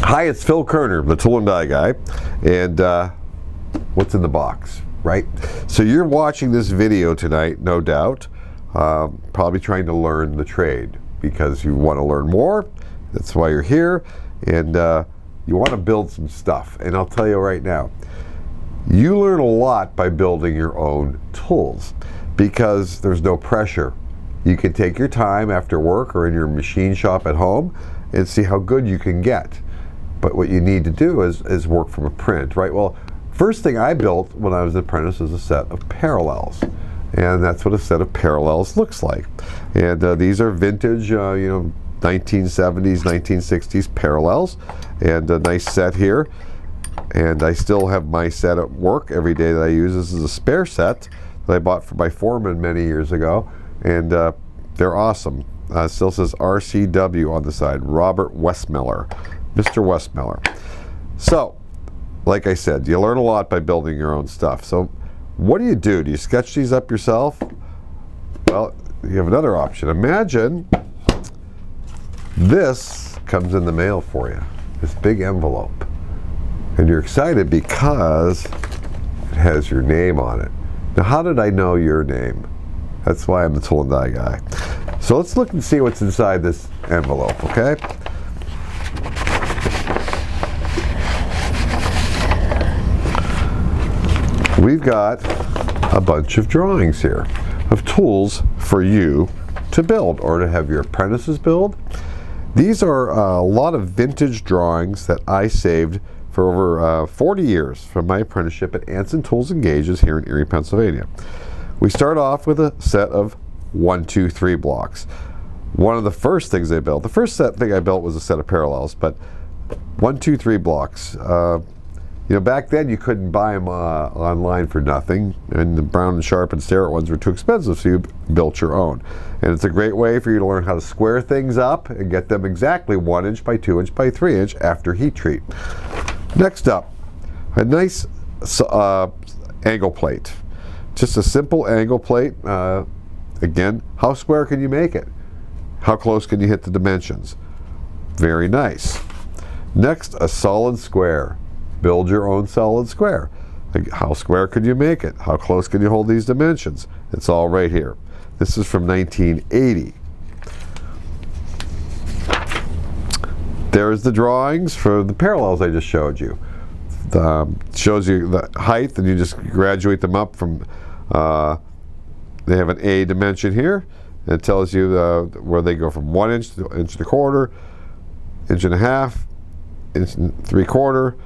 Hi, it's Phil Kerner, the Tool and Die Guy, and what's in the box, right? So you're watching this video tonight, no doubt, probably trying to learn the trade because you want to learn more. That's why you're here, and you want to build some stuff. And I'll tell you right now, you learn a lot by building your own tools because there's no pressure. You can take your time after work or in your machine shop at home and see how good you can get. But what you need to do is work from a print, right? Well, first thing I built when I was an apprentice was a set of parallels. And that's what a set of parallels looks like. And these are vintage, 1970s, 1960s parallels. And a nice set here. And I still have my set at work every day that I use. This is a spare set that I bought for my foreman many years ago. And they're awesome. Still says RCW on the side, Robert Westmiller. Mr. Westmiller. So, like I said, you learn a lot by building your own stuff. So, what do? Do you sketch these up yourself? Well, you have another option. Imagine this comes in the mail for you, this big envelope. And you're excited because it has your name on it. Now, how did I know your name? That's why I'm the Tool and Die Guy. So let's look and see what's inside this envelope, okay? We've got a bunch of drawings here of tools for you to build or to have your apprentices build. These are a lot of vintage drawings that I saved for over 40 years from my apprenticeship at Anson Tools and Gauges here in Erie, Pennsylvania. We start off with a set of 1, 2, 3 blocks. One of the first things I built, the first thing I built was a set of parallels, but 1, 2, 3 blocks. Back then you couldn't buy them online for nothing, and the Brown and Sharp and Starrett ones were too expensive, so you built your own. And it's a great way for you to learn how to square things up and get them exactly 1 inch by 2 inch by 3 inch after heat treat. Next up, a nice angle plate. Just a simple angle plate. Again, how square can you make it? How close can you hit the dimensions? Very nice. Next, a solid square. Build your own solid square. Like, how square could you make it? How close can you hold these dimensions? It's all right here. This is from 1980. There's the drawings for the parallels I just showed you. Shows you the height, and you just graduate them up from, they have an A dimension here. And it tells you where they go from 1 inch to 1 and a quarter, 1 and a half, 1 3/4,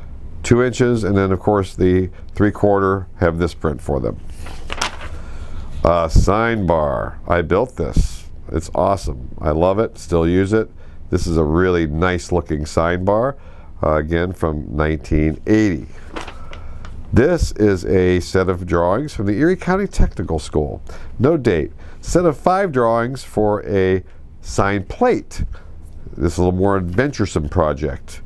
2 inches, and then of course the 3/4 have this print for them. Sign bar. I built this. It's awesome. I love it. Still use it. This is a really nice looking sign bar, again from 1980. This is a set of drawings from the Erie County Technical School. No date. Set of 5 drawings for a sign plate. This is a little more adventuresome project.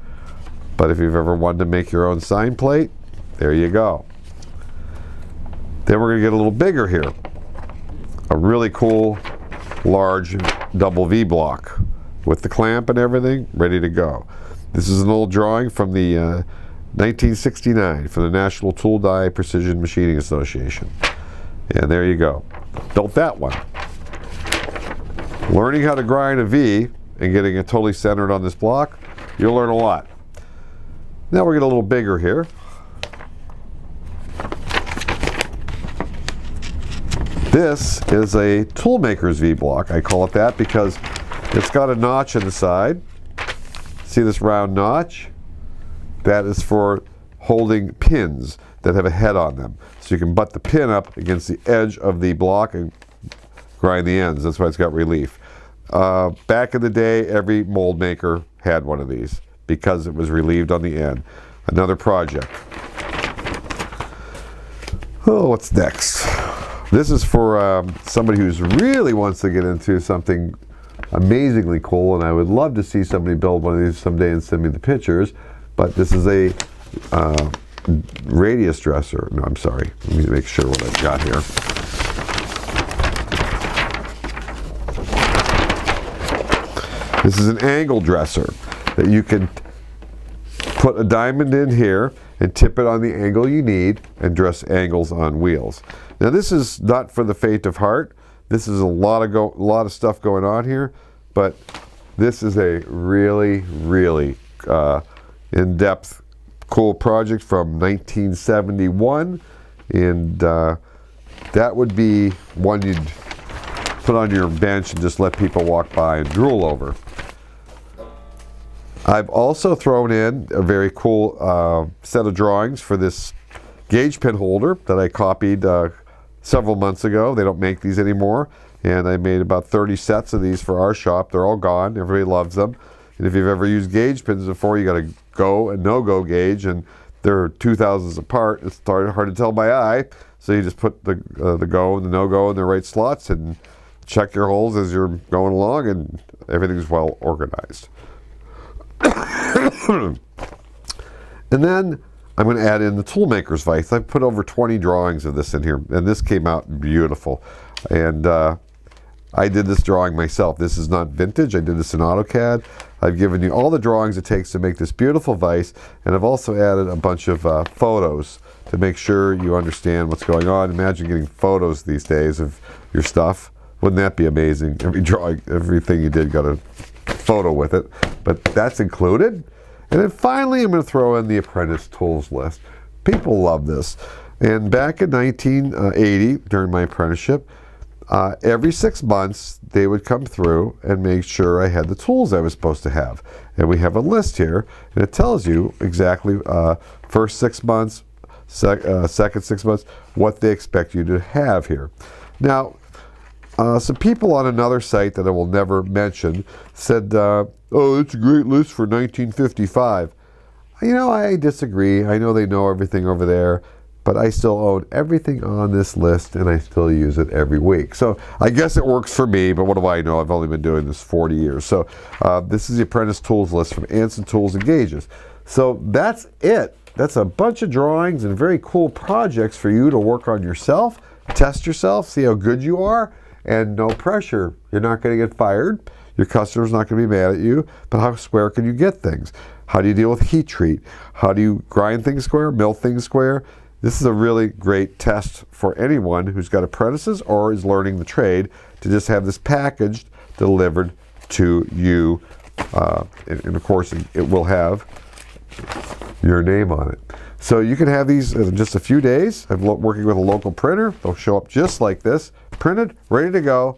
But if you've ever wanted to make your own sign plate, there you go. Then we're going to get a little bigger here. A really cool, large double V block with the clamp and everything ready to go. This is an old drawing from the 1969 from the National Tool Die Precision Machining Association. And there you go. Built that one. Learning how to grind a V and getting it totally centered on this block, you'll learn a lot. Now we're getting a little bigger here. This is a toolmaker's V-block. I call it that because it's got a notch in the side. See this round notch? That is for holding pins that have a head on them. So you can butt the pin up against the edge of the block and grind the ends. That's why it's got relief. Back in the day, every mold maker had one of these because it was relieved on the end. Another project. Oh, what's next? This is for somebody who really wants to get into something amazingly cool, and I would love to see somebody build one of these someday and send me the pictures. But this is a radius dresser. No, I'm sorry. Let me make sure what I've got here. This is an angle dresser that you can put a diamond in here and tip it on the angle you need and dress angles on wheels. Now this is not for the faint of heart. This is a lot of stuff going on here, but this is a really, really in-depth, cool project from 1971, and that would be one you'd put on your bench and just let people walk by and drool over. I've also thrown in a very cool set of drawings for this gauge pin holder that I copied several months ago. They don't make these anymore, and I made about 30 sets of these for our shop. They're all gone. Everybody loves them. And if you've ever used gauge pins before, you got a go and no-go gauge, and they're 2,000s apart. It's hard to tell by eye, so you just put the go and the no-go in the right slots and check your holes as you're going along, and everything's well organized. And then I'm going to add in the toolmaker's vise. I've put over 20 drawings of this in here, and this came out beautiful. And I did this drawing myself. This is not vintage. I did this in AutoCAD. I've given you all the drawings it takes to make this beautiful vise, and I've also added a bunch of photos to make sure you understand what's going on. Imagine getting photos these days of your stuff. Wouldn't that be amazing? Every drawing, everything you did got a photo with it, but that's included. And then finally, I'm going to throw in the apprentice tools list. People love this. And back in 1980, during my apprenticeship, every 6 months, they would come through and make sure I had the tools I was supposed to have. And we have a list here, and it tells you exactly first 6 months, second 6 months, what they expect you to have here. Now, some people on another site that I will never mention said, oh, it's a great list for 1955. You know, I disagree. I know they know everything over there, but I still own everything on this list, and I still use it every week. So I guess it works for me, but what do I know? I've only been doing this 40 years. So this is the apprentice tools list from Anson Tools and Gauges. So that's it. That's a bunch of drawings and very cool projects for you to work on yourself, test yourself, see how good you are, and no pressure. You're not going to get fired. Your customer's not going to be mad at you, but how square can you get things? How do you deal with heat treat? How do you grind things square, mill things square? This is a really great test for anyone who's got apprentices or is learning the trade to just have this packaged, delivered to you. And of course, it will have your name on it. So you can have these in just a few days. I'm working with a local printer. They'll show up just like this, printed, ready to go,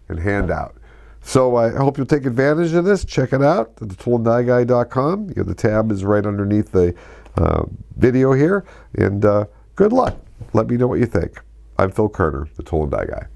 and hand out. So I hope you'll take advantage of this. Check it out at thetoolandieguy.com. The tab is right underneath the video here. And good luck. Let me know what you think. I'm Phil Kerner, the Tool and Die Guy.